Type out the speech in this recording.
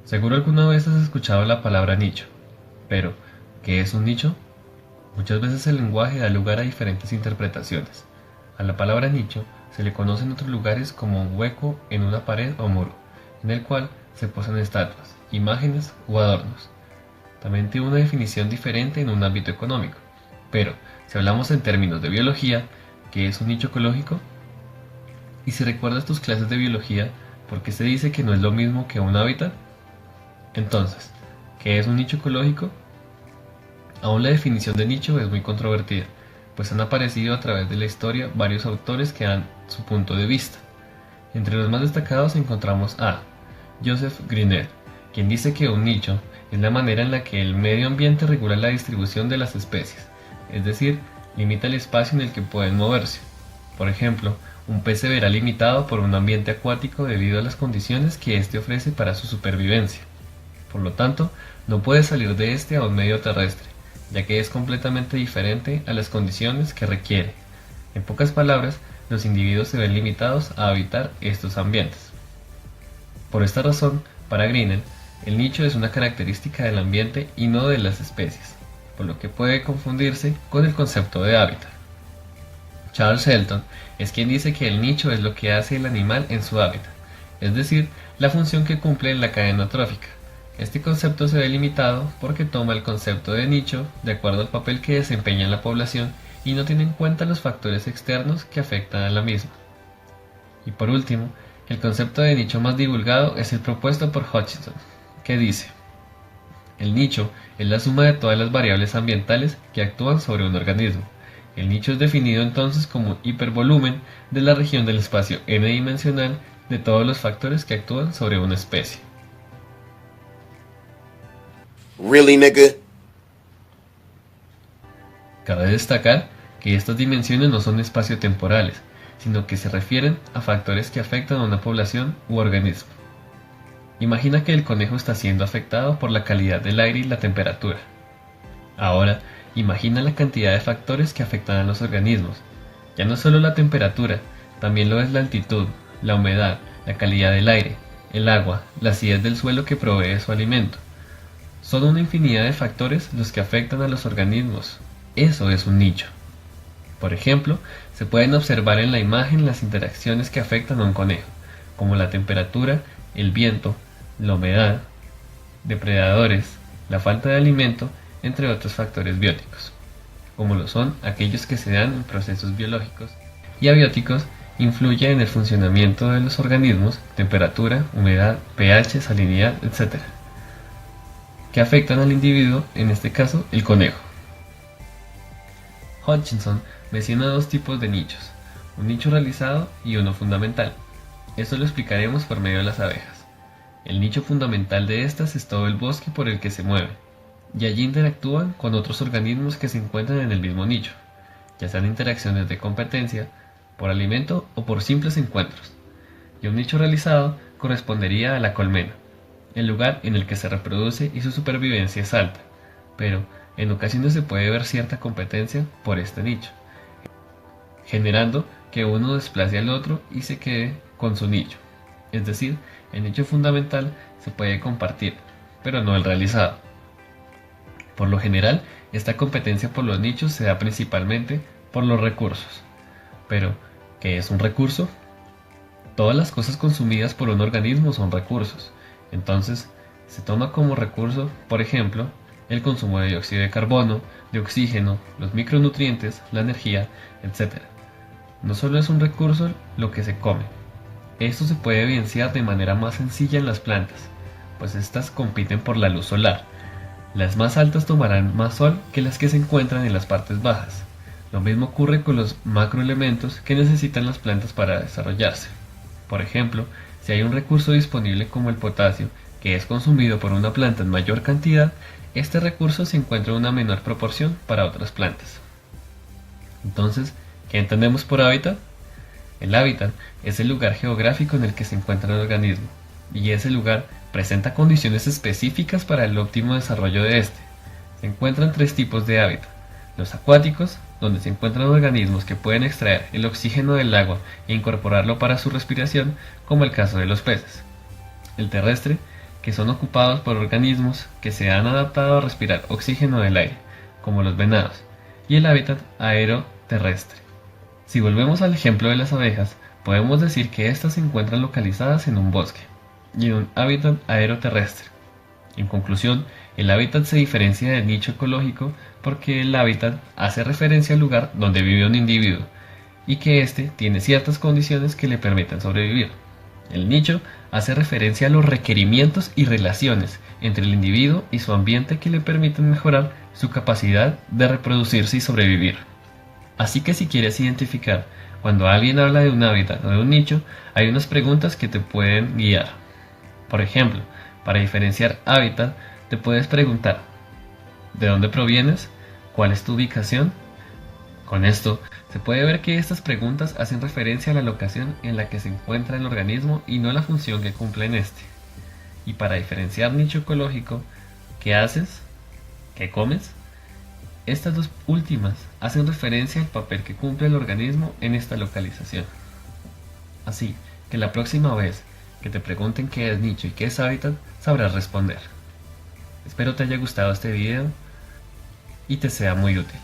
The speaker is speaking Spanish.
Seguro alguna vez has escuchado la palabra nicho, pero ¿qué es un nicho? Muchas veces el lenguaje da lugar a diferentes interpretaciones. A la palabra nicho se le conoce en otros lugares como un hueco en una pared o muro, en el cual se posan estatuas, imágenes o adornos. También tiene una definición diferente en un ámbito económico. Pero, si hablamos en términos de biología, ¿qué es un nicho ecológico? Y si recuerdas tus clases de biología, ¿por qué se dice que no es lo mismo que un hábitat? Entonces, ¿qué es un nicho ecológico? Aún la definición de nicho es muy controvertida, pues han aparecido a través de la historia varios autores que dan su punto de vista. Entre los más destacados encontramos a Joseph Greener, quien dice que un nicho es la manera en la que el medio ambiente regula la distribución de las especies, es decir, limita el espacio en el que pueden moverse. Por ejemplo, un pez se verá limitado por un ambiente acuático debido a las condiciones que éste ofrece para su supervivencia. Por lo tanto, no puede salir de este a un medio terrestre, ya que es completamente diferente a las condiciones que requiere. En pocas palabras, los individuos se ven limitados a habitar estos ambientes. Por esta razón, para Grinnell, el nicho es una característica del ambiente y no de las especies, por lo que puede confundirse con el concepto de hábitat. Charles Shelton es quien dice que el nicho es lo que hace el animal en su hábitat, es decir, la función que cumple en la cadena trófica. Este concepto se ve limitado porque toma el concepto de nicho de acuerdo al papel que desempeña en la población y no tiene en cuenta los factores externos que afectan a la misma. Y por último, el concepto de nicho más divulgado es el propuesto por Hutchinson, que dice: el nicho es la suma de todas las variables ambientales que actúan sobre un organismo. El nicho es definido entonces como un hipervolumen de la región del espacio n-dimensional de todos los factores que actúan sobre una especie. Really, nigga? Cabe destacar que estas dimensiones no son espaciotemporales, sino que se refieren a factores que afectan a una población u organismo. Imagina que el conejo está siendo afectado por la calidad del aire y la temperatura. Ahora, imagina la cantidad de factores que afectan a los organismos. Ya no solo la temperatura, también lo es la altitud, la humedad, la calidad del aire, el agua, la acidez del suelo que provee su alimento. Son una infinidad de factores los que afectan a los organismos. Eso es un nicho. Por ejemplo, se pueden observar en la imagen las interacciones que afectan a un conejo, como la temperatura, el viento, la humedad, depredadores, la falta de alimento, entre otros factores bióticos, como lo son aquellos que se dan en procesos biológicos y abióticos, influyen en el funcionamiento de los organismos, temperatura, humedad, pH, salinidad, etc., que afectan al individuo, en este caso el conejo. Hutchinson menciona dos tipos de nichos, un nicho realizado y uno fundamental. Esto lo explicaremos por medio de las abejas. El nicho fundamental de estas es todo el bosque por el que se mueven, y allí interactúan con otros organismos que se encuentran en el mismo nicho, ya sean interacciones de competencia, por alimento o por simples encuentros. Y un nicho realizado correspondería a la colmena, el lugar en el que se reproduce y su supervivencia es alta, pero en ocasiones se puede ver cierta competencia por este nicho, generando que uno desplace al otro y se quede con su nicho. Es decir, el nicho fundamental se puede compartir, pero no el realizado. Por lo general, esta competencia por los nichos se da principalmente por los recursos. Pero, ¿qué es un recurso? Todas las cosas consumidas por un organismo son recursos. Entonces, se toma como recurso, por ejemplo, el consumo de dióxido de carbono, de oxígeno, los micronutrientes, la energía, etc. No solo es un recurso lo que se come. Esto se puede evidenciar de manera más sencilla en las plantas, pues estas compiten por la luz solar. Las más altas tomarán más sol que las que se encuentran en las partes bajas. Lo mismo ocurre con los macroelementos que necesitan las plantas para desarrollarse. Por ejemplo, si hay un recurso disponible como el potasio, que es consumido por una planta en mayor cantidad, este recurso se encuentra en una menor proporción para otras plantas. Entonces, ¿qué entendemos por hábitat? El hábitat es el lugar geográfico en el que se encuentra el organismo, y ese lugar presenta condiciones específicas para el óptimo desarrollo de este. Se encuentran tres tipos de hábitat: los acuáticos, donde se encuentran organismos que pueden extraer el oxígeno del agua e incorporarlo para su respiración, como el caso de los peces; el terrestre, que son ocupados por organismos que se han adaptado a respirar oxígeno del aire, como los venados, y el hábitat aeroterrestre. Si volvemos al ejemplo de las abejas, podemos decir que éstas se encuentran localizadas en un bosque y en un hábitat aeroterrestre. En conclusión, el hábitat se diferencia del nicho ecológico porque el hábitat hace referencia al lugar donde vive un individuo y que éste tiene ciertas condiciones que le permiten sobrevivir. El nicho hace referencia a los requerimientos y relaciones entre el individuo y su ambiente que le permiten mejorar su capacidad de reproducirse y sobrevivir. Así que si quieres identificar cuando alguien habla de un hábitat o de un nicho, hay unas preguntas que te pueden guiar. Por ejemplo, para diferenciar hábitat, te puedes preguntar: ¿de dónde provienes? ¿Cuál es tu ubicación? Con esto, se puede ver que estas preguntas hacen referencia a la locación en la que se encuentra el organismo y no a la función que cumple en este. Y para diferenciar nicho ecológico, ¿qué haces? ¿Qué comes? Estas dos últimas hacen referencia al papel que cumple el organismo en esta localización. Así que la próxima vez que te pregunten qué es nicho y qué es hábitat, sabrás responder. Espero te haya gustado este video y te sea muy útil.